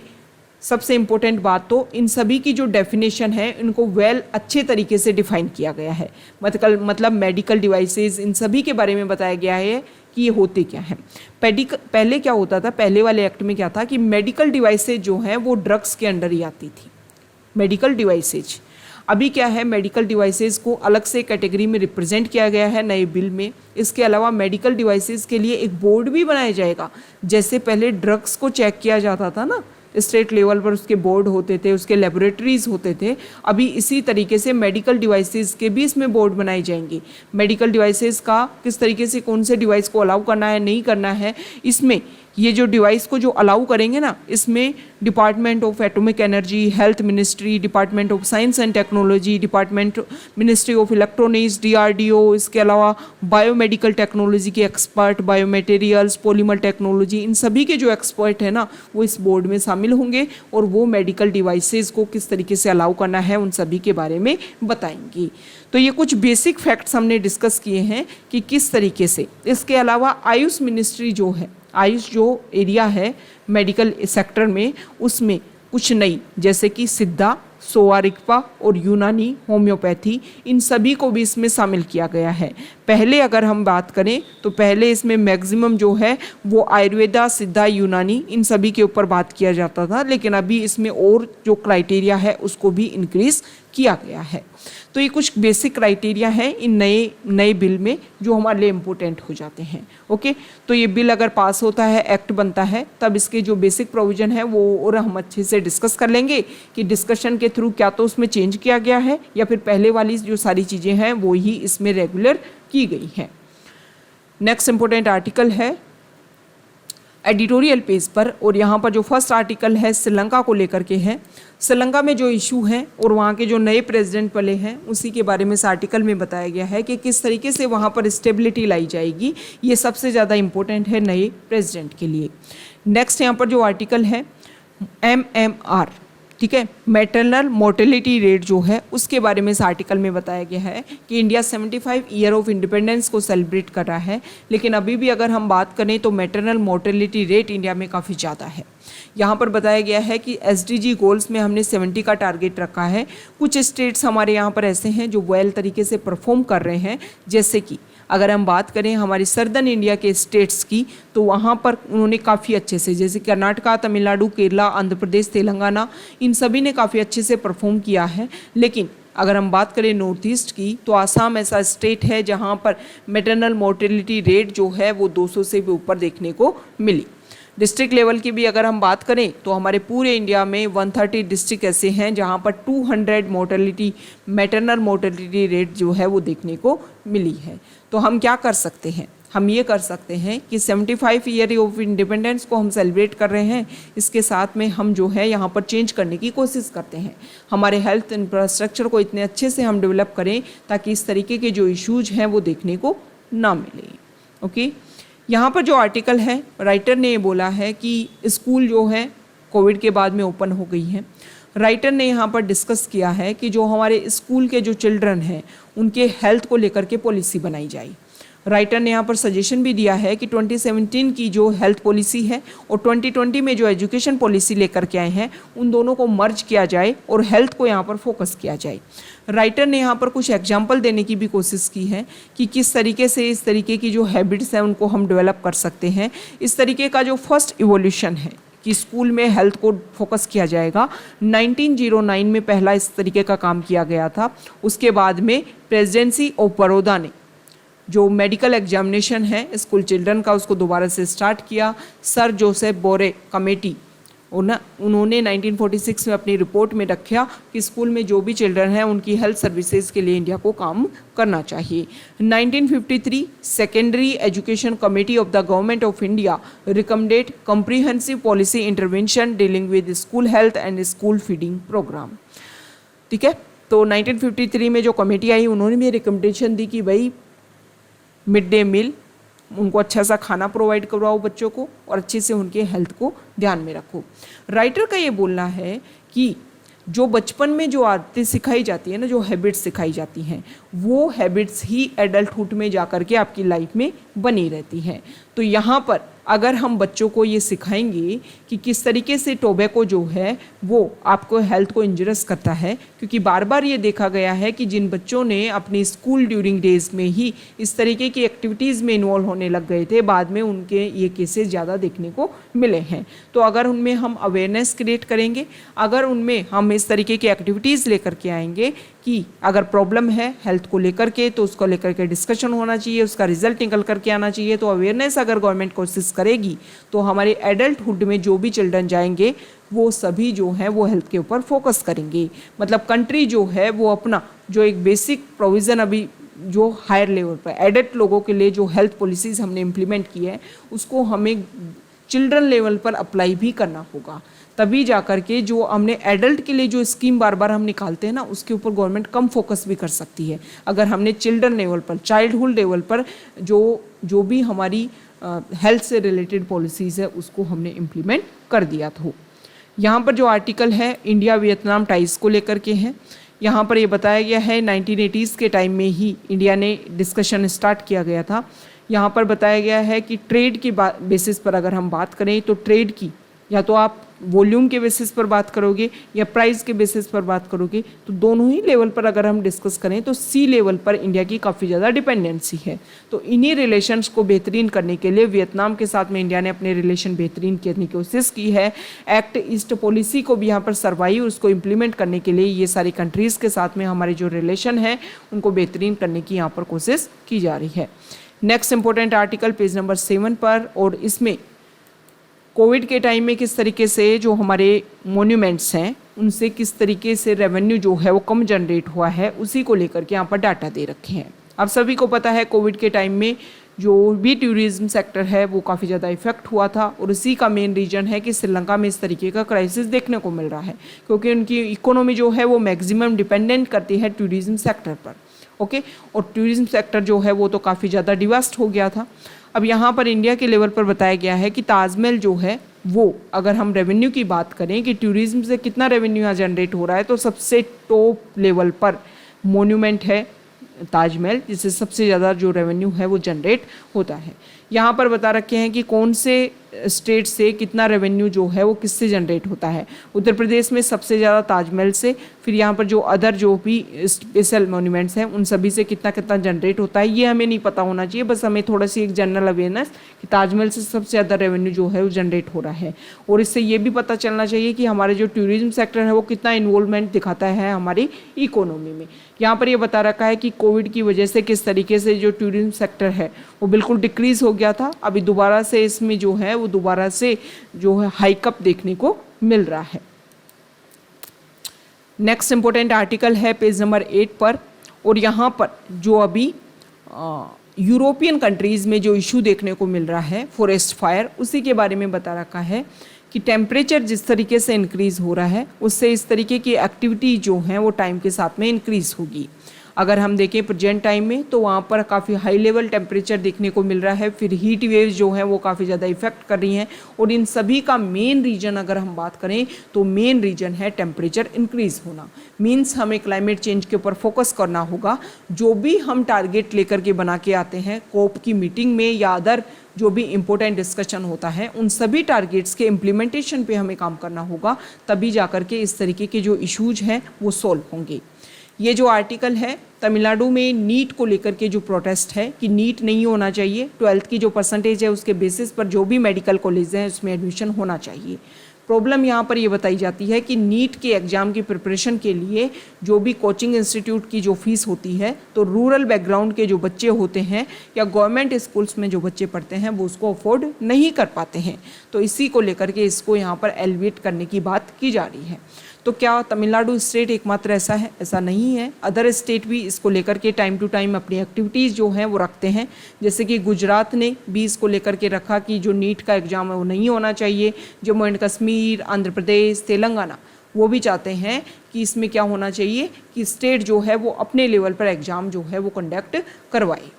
सबसे इम्पोर्टेंट बात तो इन सभी की जो डेफिनेशन है इनको अच्छे तरीके से डिफाइन किया गया है। मतलब मेडिकल डिवाइसेस इन सभी के बारे में बताया गया है कि ये होते क्या हैं। पहले क्या होता था, पहले वाले एक्ट में क्या था कि मेडिकल डिवाइसेज जो हैं वो ड्रग्स के अंडर ही आती थी, मेडिकल डिवाइसेज। अभी क्या है, मेडिकल डिवाइसेस को अलग से कैटेगरी में रिप्रेजेंट किया गया है नए बिल में। इसके अलावा मेडिकल डिवाइसेस के लिए एक बोर्ड भी बनाया जाएगा। जैसे पहले ड्रग्स को चेक किया जाता था ना, स्टेट लेवल पर उसके बोर्ड होते थे, उसके लेबोरेटरीज होते थे, अभी इसी तरीके से मेडिकल डिवाइसेस के भी इसमें बोर्ड बनाए जाएंगे। मेडिकल डिवाइसेस का किस तरीके से कौन से डिवाइस को अलाउ करना है, नहीं करना है, इसमें ये जो डिवाइस को जो अलाउ करेंगे ना, इसमें department of atomic energy, health ministry, department of science and technology, ministry of electronics, DRDO, इसके अलावा बायोमेडिकल टेक्नोलॉजी के एक्सपर्ट, बायोमटेरियल्स, पॉलीमर टेक्नोलॉजी, इन सभी के जो एक्सपर्ट है ना, वो इस बोर्ड में शामिल होंगे और वो मेडिकल डिवाइसेस को किस तरीके से अलाउ करना है उन सभी के बारे में बताएंगी। तो ये कुछ बेसिक फैक्ट्स हमने डिस्कस किए हैं कि किस तरीके से। इसके अलावा आयुष मिनिस्ट्री जो है, आयुष जो एरिया है मेडिकल सेक्टर में, उसमें कुछ नई, जैसे कि सिद्धा, सोवा और यूनानी होम्योपैथी, इन सभी को भी इसमें शामिल किया गया है। पहले अगर हम बात करें तो पहले इसमें मैक्सिमम जो है वो आयुर्वेदा, सिद्धा, यूनानी, इन सभी के ऊपर बात किया जाता था, लेकिन अभी इसमें और जो क्राइटेरिया है उसको भी इंक्रीज किया गया है। तो ये कुछ बेसिक क्राइटेरिया हैं इन नए बिल में जो हमारे लिए इम्पोर्टेंट हो जाते हैं। ओके, तो ये बिल अगर पास होता है, एक्ट बनता है, तब इसके जो बेसिक प्रोविजन है वो और हम अच्छे से डिस्कस कर लेंगे कि डिस्कशन के थ्रू क्या तो उसमें चेंज किया गया है या फिर पहले वाली जो सारी चीज़ें हैं वो ही इसमें रेगुलर की गई हैं। नेक्स्ट इम्पोर्टेंट आर्टिकल है एडिटोरियल पेज पर, और यहाँ पर जो फर्स्ट आर्टिकल है श्रीलंका को लेकर के है। श्रीलंका में जो इशू हैं और वहाँ के जो नए प्रेसिडेंट बने हैं उसी के बारे में इस आर्टिकल में बताया गया है कि किस तरीके से वहाँ पर स्टेबिलिटी लाई जाएगी। ये सबसे ज़्यादा इम्पोर्टेंट है नए प्रेसिडेंट के लिए। नेक्स्ट यहाँ पर जो आर्टिकल है MMR, ठीक है, मैटरनल मोर्टेलिटी रेट जो है उसके बारे में इस आर्टिकल में बताया गया है कि इंडिया 75 ईयर ऑफ इंडिपेंडेंस को सेलिब्रेट कर रहा है, लेकिन अभी भी अगर हम बात करें तो मैटरनल मोर्टेलिटी रेट इंडिया में काफ़ी ज़्यादा है। यहाँ पर बताया गया है कि SDG गोल्स में हमने 70 का टारगेट रखा है। कुछ स्टेट्स हमारे यहाँ पर ऐसे हैं जो वेल तरीके से परफॉर्म कर रहे हैं, जैसे कि अगर हम बात करें हमारी सर्दर्न इंडिया के स्टेट्स की, तो वहाँ पर उन्होंने काफ़ी अच्छे से, जैसे कर्नाटका, तमिलनाडु, केरला, आंध्र प्रदेश, तेलंगाना, इन सभी ने काफ़ी अच्छे से परफॉर्म किया है। लेकिन अगर हम बात करें नॉर्थ ईस्ट की, तो आसाम ऐसा स्टेट है जहाँ पर मैटरनल मोर्टेलिटी रेट जो है वो 200 से भी ऊपर देखने को मिली। डिस्ट्रिक्ट लेवल की भी अगर हम बात करें तो हमारे पूरे इंडिया में 130 डिस्ट्रिक्ट ऐसे हैं जहां पर 200 मैटरनल मोर्टेलिटी रेट जो है वो देखने को मिली है। तो हम क्या कर सकते हैं, हम ये कर सकते हैं कि 75 ईयर ऑफ इंडिपेंडेंस को हम सेलिब्रेट कर रहे हैं, इसके साथ में हम जो है यहाँ पर चेंज करने की कोशिश करते हैं। हमारे हेल्थ इंफ्रास्ट्रक्चर को इतने अच्छे से हम डेवलप करें ताकि इस तरीके के जो इश्यूज हैं वो देखने को ना मिले। ओके, यहाँ पर जो आर्टिकल है राइटर ने ये बोला है कि स्कूल जो है कोविड के बाद में ओपन हो गई है। राइटर ने यहाँ पर डिस्कस किया है कि जो हमारे स्कूल के जो चिल्ड्रन हैं उनके हेल्थ को लेकर के पॉलिसी बनाई जाए। राइटर ने यहाँ पर सजेशन भी दिया है कि 2017 की जो हेल्थ पॉलिसी है और 2020 में जो एजुकेशन पॉलिसी लेकर के आए हैं उन दोनों को मर्ज किया जाए और हेल्थ को यहाँ पर फोकस किया जाए। राइटर ने यहाँ पर कुछ एग्जाम्पल देने की भी कोशिश की है कि किस तरीके से इस तरीके की जो हैबिट्स हैं उनको हम डेवलप कर सकते हैं। इस तरीके का जो फर्स्ट इवोल्यूशन है कि स्कूल में हेल्थ को फोकस किया जाएगा, 1909 में पहला इस तरीके का काम किया गया था। उसके बाद में प्रेसिडेंसी ऑफ बड़ौदा ने जो मेडिकल एग्जामिनेशन है स्कूल चिल्ड्रन का उसको दोबारा से स्टार्ट किया। सर जोसेफ बोरे कमेटी उन्होंने 1946 में अपनी रिपोर्ट में रखा कि स्कूल में जो भी चिल्ड्रन हैं उनकी हेल्थ सर्विसेज के लिए इंडिया को काम करना चाहिए। 1953 secondary education committee of the government of India recommended comprehensive policy intervention dealing with school health and school feeding programme. ठीक है, तो 1953 में जो कमेटी आई उन्होंने भी रिकमेंडेशन दी कि भाई मिड डे मील उनको अच्छा सा खाना प्रोवाइड करवाओ बच्चों को और अच्छे से उनके हेल्थ को ध्यान में रखो। राइटर का ये बोलना है कि जो बचपन में जो आदतें सिखाई जाती है ना, जो हैबिट्स सिखाई जाती हैं, वो हैबिट्स ही एडल्टहुड में जा कर के आपकी लाइफ में बनी रहती हैं। तो यहाँ पर अगर हम बच्चों को ये सिखाएंगे कि किस तरीके से टोबैको जो है वो आपको हेल्थ को इंजरियस करता है, क्योंकि बार बार ये देखा गया है कि जिन बच्चों ने अपनी स्कूल ड्यूरिंग डेज में ही इस तरीके की एक्टिविटीज़ में इन्वॉल्व होने लग गए थे, बाद में उनके ये केसेस ज़्यादा देखने को मिले हैं। तो अगर उनमें हम अवेयरनेस क्रिएट करेंगे, अगर उनमें हम इस तरीके की एक्टिविटीज़ लेकर के आएंगे कि अगर प्रॉब्लम है हेल्थ को लेकर के तो उसको लेकर के डिस्कशन होना चाहिए, उसका रिजल्ट निकल करके आना चाहिए। तो अवेयरनेस अगर गवर्नमेंट कोशिश करेगी तो हमारे एडल्टहुड में जो भी चिल्ड्रन जाएंगे वो सभी जो हैं वो हेल्थ के ऊपर फोकस करेंगे। मतलब कंट्री जो है वो अपना जो एक बेसिक प्रोविज़न अभी जो हायर लेवल पर एडल्ट लोगों के लिए जो हेल्थ पॉलिसीज़ हमने इम्प्लीमेंट की है उसको हमें चिल्ड्रन लेवल पर अप्लाई भी करना होगा। तभी जा कर के जो हमने एडल्ट के लिए जो स्कीम बार बार हम निकालते हैं ना उसके ऊपर गवर्नमेंट कम फोकस भी कर सकती है। अगर हमने चिल्ड्रन लेवल पर, चाइल्डहुड लेवल पर जो भी हमारी हेल्थ से रिलेटेड पॉलिसीज़ है उसको हमने इम्प्लीमेंट कर दिया तो। यहाँ पर जो आर्टिकल है इंडिया वियतनाम टाइज को लेकर के हैं। यहाँ पर ये बताया गया है 1980s के टाइम में ही इंडिया ने डिस्कशन स्टार्ट किया गया था। यहाँ पर बताया गया है कि ट्रेड की बेसिस पर अगर हम बात करें तो ट्रेड की या तो आप वॉल्यूम के बेसिस पर बात करोगे या प्राइस के बेसिस पर बात करोगे, तो दोनों ही लेवल पर अगर हम डिस्कस करें तो सी लेवल पर इंडिया की काफ़ी ज़्यादा डिपेंडेंसी है। तो इन्हीं रिलेशंस को बेहतरीन करने के लिए वियतनाम के साथ में इंडिया ने अपने रिलेशन बेहतरीन करने की कोशिश की है। एक्ट ईस्ट पॉलिसी को भी यहाँ पर सर्वाइव उसको इम्प्लीमेंट करने के लिए ये सारी कंट्रीज़ के साथ में हमारे जो रिलेशन है उनको बेहतरीन करने की यहाँ पर कोशिश की जा रही है। Next important article page number 7 पर, और इसमें कोविड के टाइम में किस तरीके से जो हमारे मोन्यूमेंट्स हैं उनसे किस तरीके से रेवेन्यू जो है वो कम जनरेट हुआ है उसी को लेकर के यहाँ पर डाटा दे रखे हैं। आप सभी को पता है कोविड के टाइम में जो भी टूरिज्म सेक्टर है वो काफ़ी ज़्यादा इफेक्ट हुआ था, और इसी का मेन रीजन है कि श्रीलंका में इस तरीके का क्राइसिस देखने को मिल रहा है क्योंकि उनकी इकोनॉमी जो है वो मैक्सिमम डिपेंडेंट करती है टूरिज्म सेक्टर पर। ओके, और टूरिज्म सेक्टर जो है वो तो काफ़ी ज़्यादा डिवास्ट हो गया था। अब यहाँ पर इंडिया के लेवल पर बताया गया है कि ताजमहल जो है वो अगर हम रेवेन्यू की बात करें कि टूरिज्म से कितना रेवेन्यू यहाँ जनरेट हो रहा है, तो सबसे टॉप लेवल पर मोन्यूमेंट है ताजमहल, जिससे सबसे ज़्यादा जो रेवेन्यू है वो जनरेट होता है। यहाँ पर बता रखे हैं कि कौन से स्टेट से कितना रेवेन्यू जो है वो किससे जनरेट होता है। उत्तर प्रदेश में सबसे ज़्यादा ताजमहल से, फिर यहाँ पर जो अदर जो भी स्पेशल मोन्यूमेंट्स हैं उन सभी से कितना कितना जनरेट होता है ये हमें नहीं पता होना चाहिए, बस हमें थोड़ा सी एक जनरल अवेयरनेस कि ताजमहल से सबसे ज़्यादा रेवेन्यू जो है वो जनरेट हो रहा है। और इससे ये भी पता चलना चाहिए कि हमारे जो टूरिज्म सेक्टर है वो कितना इन्वॉल्वमेंट दिखाता है हमारी इकोनॉमी में। यहाँ पर ये बता रखा है कि कोविड की वजह से किस तरीके से जो टूरिज्म सेक्टर है वो बिल्कुल डिक्रीज़ हो गया था, अभी दोबारा से इसमें जो है वो दोबारा से जो है हाइकअप देखने को मिल रहा है। नेक्स्ट इंपॉर्टेंट आर्टिकल है पेज नंबर 8 पर, और यहाँ पर जो अभी यूरोपियन कंट्रीज़ में जो इशू देखने को मिल रहा है फॉरेस्ट फायर, उसी के बारे में बता रखा है कि टेम्परेचर जिस तरीके से इंक्रीज़ हो रहा है उससे इस तरीके की एक्टिविटी जो हैं वो टाइम के साथ में इंक्रीज़ होगी। अगर हम देखें प्रेजेंट टाइम में तो वहाँ पर काफ़ी हाई लेवल टेम्परेचर देखने को मिल रहा है, फिर हीट वेव्स जो हैं वो काफ़ी ज़्यादा इफेक्ट कर रही हैं, और इन सभी का मेन रीजन अगर हम बात करें तो मेन रीजन है टेम्परेचर इंक्रीज़ होना। मीन्स हमें क्लाइमेट चेंज के ऊपर फोकस करना होगा। जो भी हम टारगेट लेकर के बना के आते हैं कोप की मीटिंग में या अदर जो भी इम्पोर्टेंट डिस्कशन होता है उन सभी टारगेट्स के इम्प्लीमेंटेशन पे हमें काम करना होगा, तभी जा कर के इस तरीके के जो इश्यूज हैं वो सॉल्व होंगे। ये जो आर्टिकल है तमिलनाडु में नीट को लेकर के जो प्रोटेस्ट है कि नीट नहीं होना चाहिए, 12th की जो परसेंटेज है उसके बेसिस पर जो भी मेडिकल कॉलेज हैं उसमें एडमिशन होना चाहिए। प्रॉब्लम यहाँ पर ये बताई जाती है कि नीट के एग्ज़ाम की प्रिपरेशन के लिए जो भी कोचिंग इंस्टीट्यूट की जो फीस होती है, तो रूरल बैकग्राउंड के जो बच्चे होते हैं या गवर्नमेंट स्कूल्स में जो बच्चे पढ़ते हैं वो उसको अफोर्ड नहीं कर पाते हैं। तो इसी को लेकर के इसको यहाँ पर एलिवेट करने की बात की जा रही है। तो क्या तमिलनाडु स्टेट एकमात्र ऐसा है? ऐसा नहीं है। अदर स्टेट भी इसको लेकर के टाइम टू टाइम अपनी एक्टिविटीज़ जो हैं वो रखते हैं। जैसे कि गुजरात ने भी इसको लेकर के रखा कि जो नीट का एग्ज़ाम है वो नहीं होना चाहिए। जम्मू एंड कश्मीर, आंध्र प्रदेश, तेलंगाना वो भी चाहते हैं कि इसमें क्या होना चाहिए कि स्टेट जो है वो अपने लेवल पर एग्ज़ाम जो है वो कंडक्ट करवाए।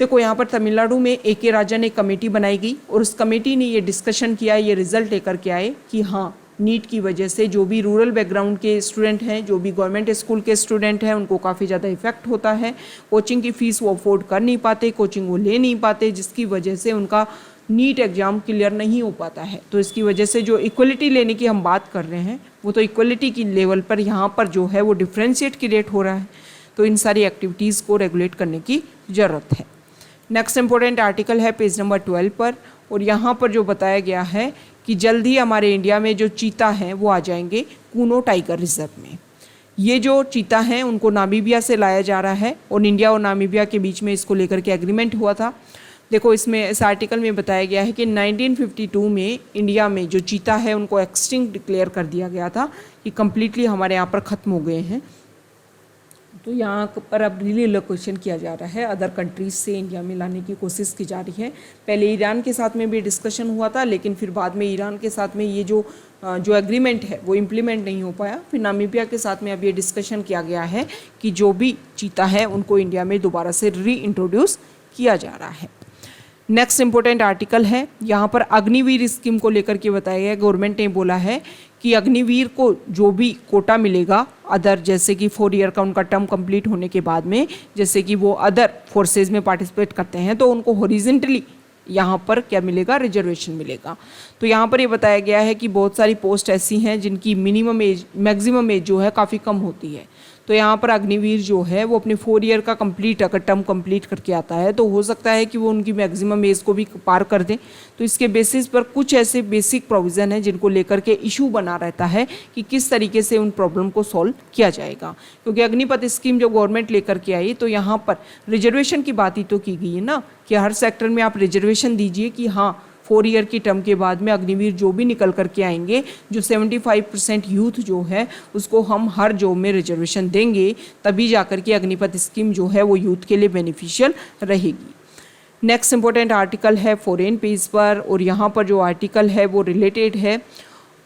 देखो यहाँ पर तमिलनाडु में A.K. राजा ने कमेटी बनाई गई और उस कमेटी ने ये डिस्कशन किया, ये रिजल्ट लेकर के आए कि हाँ, नीट की वजह से जो भी रूरल बैकग्राउंड के स्टूडेंट हैं, जो भी गवर्नमेंट स्कूल के स्टूडेंट हैं, उनको काफ़ी ज़्यादा इफेक्ट होता है। कोचिंग की फ़ीस वो अफोर्ड कर नहीं पाते, कोचिंग वो ले नहीं पाते, जिसकी वजह से उनका नीट एग्ज़ाम क्लियर नहीं हो पाता है। तो इसकी वजह से जो इक्वलिटी लेने की हम बात कर रहे हैं वो तो इक्वलिटी की लेवल पर यहाँ पर जो है वो डिफ्रेंशिएट क्रिएट हो रहा है। तो इन सारी एक्टिविटीज़ को रेगुलेट करने की ज़रूरत है। नेक्स्ट इंपॉर्टेंट आर्टिकल है पेज नंबर 12 पर, और यहाँ पर जो बताया गया है कि जल्द ही हमारे इंडिया में जो चीता हैं वो आ जाएंगे कूनो टाइगर रिजर्व में। ये जो चीता हैं उनको नामीबिया से लाया जा रहा है और इंडिया और नामीबिया के बीच में इसको लेकर के एग्रीमेंट हुआ था। देखो इसमें इस आर्टिकल में बताया गया है कि 1952 में इंडिया में जो चीता है उनको एक्सटिंक्ट डिक्लेयर कर दिया गया था कि कम्प्लीटली हमारे यहाँ पर ख़त्म हो गए हैं। तो यहाँ पर अब रिलोकेशन किया जा रहा है, अदर कंट्रीज से इंडिया में लाने की कोशिश की जा रही है। पहले ईरान के साथ में भी डिस्कशन हुआ था, लेकिन फिर बाद में ईरान के साथ में ये जो एग्रीमेंट है वो इम्प्लीमेंट नहीं हो पाया। फिर नामीबिया के साथ में अब ये डिस्कशन किया गया है कि जो भी चीता है उनको इंडिया में दोबारा से री इंट्रोड्यूस किया जा रहा है। नेक्स्ट इंपॉर्टेंट आर्टिकल है, यहाँ पर अग्निवीर स्कीम को लेकर के बताया गया। गवर्नमेंट ने बोला है कि अग्निवीर को जो भी कोटा मिलेगा अदर, जैसे कि 4 ईयर का उनका टर्म कंप्लीट होने के बाद में, जैसे कि वो अदर फोर्सेज में पार्टिसिपेट करते हैं, तो उनको हॉरिजेंटली यहाँ पर क्या मिलेगा, रिजर्वेशन मिलेगा। तो यहाँ पर ये बताया गया है कि बहुत सारी पोस्ट ऐसी हैं जिनकी मिनिमम एज मैक्सिमम एज जो है काफ़ी कम होती है। तो यहाँ पर अग्निवीर जो है वो अपने 4 ईयर का कंप्लीट अगर टर्म कंप्लीट करके आता है तो हो सकता है कि वो उनकी मैक्सिमम एज को भी पार कर दें। तो इसके बेसिस पर कुछ ऐसे बेसिक प्रोविज़न है जिनको लेकर के इशू बना रहता है कि किस तरीके से उन प्रॉब्लम को सॉल्व किया जाएगा। क्योंकि अग्निपथ स्कीम जो गवर्नमेंट लेकर के आई तो यहाँ पर रिजर्वेशन की बात ही तो की गई है ना, कि हर सेक्टर में आप रिजर्वेशन दीजिए कि हाँ 4 ईयर की टर्म के बाद में अग्निवीर जो भी निकल करके आएंगे, जो 75% यूथ जो है उसको हम हर जॉब में रिजर्वेशन देंगे, तभी जाकर के अग्निपथ स्कीम जो है वो यूथ के लिए बेनिफिशियल रहेगी। नेक्स्ट इंपॉर्टेंट आर्टिकल है फॉरेन पेज पर, और यहाँ पर जो आर्टिकल है वो रिलेटेड है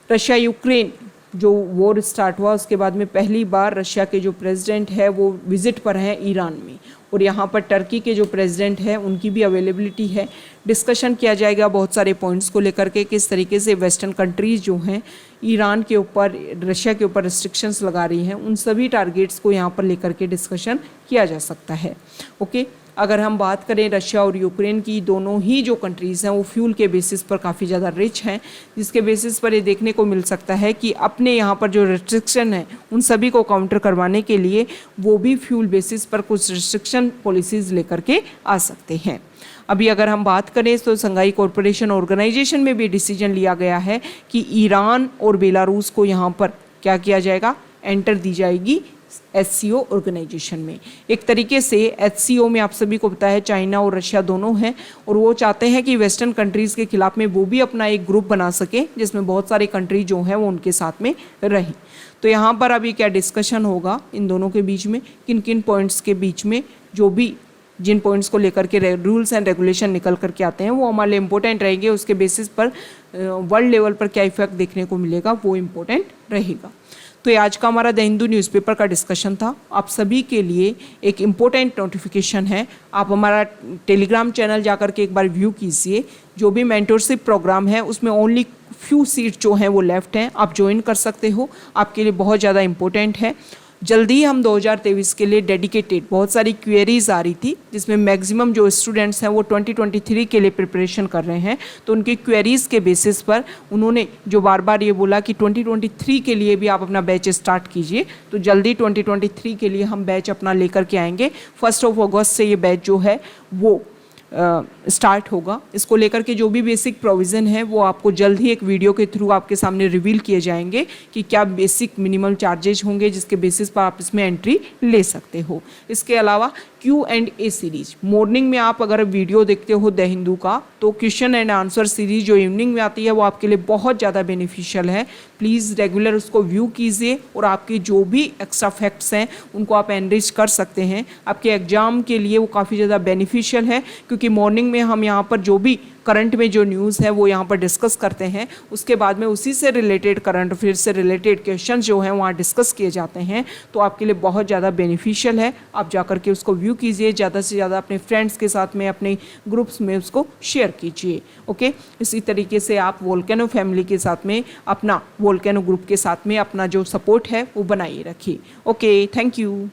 रशिया यूक्रेन जो वॉर स्टार्ट हुआ उसके बाद में पहली बार रशिया के जो प्रेसिडेंट है वो विजिट पर हैं ईरान में, और यहाँ पर टर्की के जो प्रेसिडेंट है उनकी भी अवेलेबिलिटी है। डिस्कशन किया जाएगा बहुत सारे पॉइंट्स को लेकर के, किस तरीके से वेस्टर्न कंट्रीज़ जो हैं ईरान के ऊपर, रशिया के ऊपर रिस्ट्रिक्शंस लगा रही हैं, उन सभी टारगेट्स को यहाँ पर लेकर के डिस्कशन किया जा सकता है। ओके, अगर हम बात करें रशिया और यूक्रेन की, दोनों ही जो कंट्रीज़ हैं वो फ्यूल के बेसिस पर काफ़ी ज़्यादा रिच हैं, जिसके बेसिस पर ये देखने को मिल सकता है कि अपने यहाँ पर जो रिस्ट्रिक्शन है उन सभी को काउंटर करवाने के लिए वो भी फ्यूल बेसिस पर कुछ रिस्ट्रिक्शन पॉलिसीज़ लेकर के आ सकते हैं। अभी अगर हम बात करें तो संघाई कॉरपोरेशन ऑर्गेनाइजेशन में भी डिसीजन लिया गया है कि ईरान और बेलारूस को यहाँ पर क्या किया जाएगा, एंटर दी जाएगी SCO ऑर्गेनाइजेशन में। एक तरीके से HCO में आप सभी को पता है चाइना और रशिया दोनों हैं, और वो चाहते हैं कि वेस्टर्न कंट्रीज़ के खिलाफ में वो भी अपना एक ग्रुप बना सके जिसमें बहुत सारे कंट्री जो हैं वो उनके साथ में रहें। तो यहाँ पर अभी क्या डिस्कशन होगा इन दोनों के बीच में, किन किन पॉइंट्स के बीच में, जो भी जिन पॉइंट्स को लेकर के रूल्स एंड रेगुलेशन निकल करके आते हैं वो हमारे लिए इम्पोर्टेंट रहेंगे, उसके बेसिस पर वर्ल्ड लेवल पर क्या इफेक्ट देखने को मिलेगा वो इम्पोर्टेंट रहेगा। तो ये आज का हमारा द हिंदू न्यूज़पेपर का डिस्कशन था। आप सभी के लिए एक इम्पोर्टेंट नोटिफिकेशन है, आप हमारा टेलीग्राम चैनल जाकर के एक बार व्यू कीजिए। जो भी मेंटरशिप प्रोग्राम है उसमें ओनली फ्यू सीट जो हैं वो लेफ्ट हैं, आप ज्वाइन कर सकते हो, आपके लिए बहुत ज़्यादा इम्पोर्टेंट है। जल्दी हम 2023 के लिए डेडिकेटेड बहुत सारी क्वेरीज आ रही थी जिसमें मैक्सिमम जो स्टूडेंट्स हैं वो 2023 के लिए प्रिपरेशन कर रहे हैं, तो उनकी क्वेरीज के बेसिस पर उन्होंने जो बार बार ये बोला कि 2023 के लिए भी आप अपना बैच स्टार्ट कीजिए। तो जल्दी 2023 के लिए हम बैच अपना लेकर के आएंगे। 1 अगस्त से ये बैच जो है वो स्टार्ट होगा। इसको लेकर के जो भी बेसिक प्रोविज़न है वो आपको जल्द ही एक वीडियो के थ्रू आपके सामने रिवील किए जाएंगे कि क्या बेसिक मिनिमम चार्जेज होंगे जिसके बेसिस पर आप इसमें एंट्री ले सकते हो। इसके अलावा Q&A सीरीज, मॉर्निंग में आप अगर वीडियो देखते हो द हिंदू का तो क्वेश्चन एंड आंसर सीरीज जो इवनिंग में आती है वो आपके लिए बहुत ज़्यादा बेनिफिशियल है। प्लीज़ रेगुलर उसको व्यू कीजिए और आपके जो भी एक्स्ट्रा फैक्ट्स हैं उनको आप एनरिच कर सकते हैं। आपके एग्जाम के लिए वो काफ़ी ज़्यादा बेनिफिशियल है क्योंकि मॉर्निंग में हम यहाँ पर जो भी करंट में जो न्यूज़ है वो यहाँ पर डिस्कस करते हैं, उसके बाद में उसी से रिलेटेड करंट अफेयर से रिलेटेड क्वेश्चन जो हैं वहाँ डिस्कस किए जाते हैं। तो आपके लिए बहुत ज़्यादा बेनिफिशियल है। आप जाकर के उसको व्यू कीजिए, ज़्यादा से ज़्यादा अपने फ्रेंड्स के साथ में, अपने ग्रुप्स में उसको शेयर कीजिए। ओके, इसी तरीके से आप वोल्केनो फैमिली के साथ में, अपना वोल्केनो ग्रुप के साथ में अपना जो सपोर्ट है वो बनाइए रखिए। Okay, thank you.